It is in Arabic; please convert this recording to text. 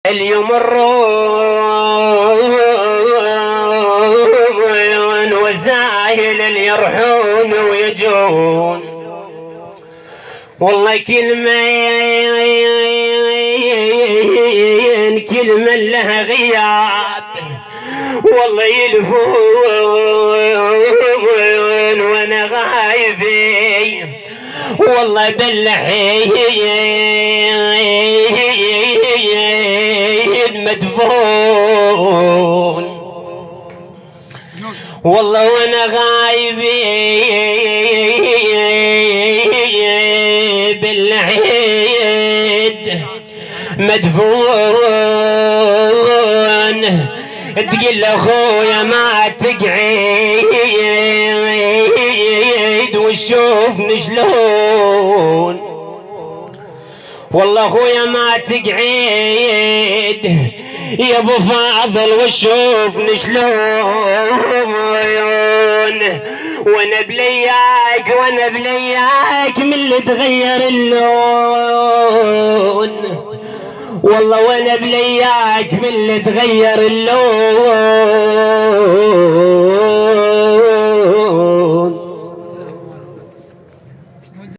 يمرون وزايل اللي يرحون ويجون. والله كلمة لها غياب، والله يلفون وانا غايبي، والله باللحيد مدفون، والله وانا غايبي باللحيد مدفون. تقول اخويا ما تقعد وشوفني شلون، والله اخويا ما تقعد يا ابو فاضل وشوفني شلون. وانا بلياك من اللي تغير اللون، والله وانا بلياك من اللي تغير اللون.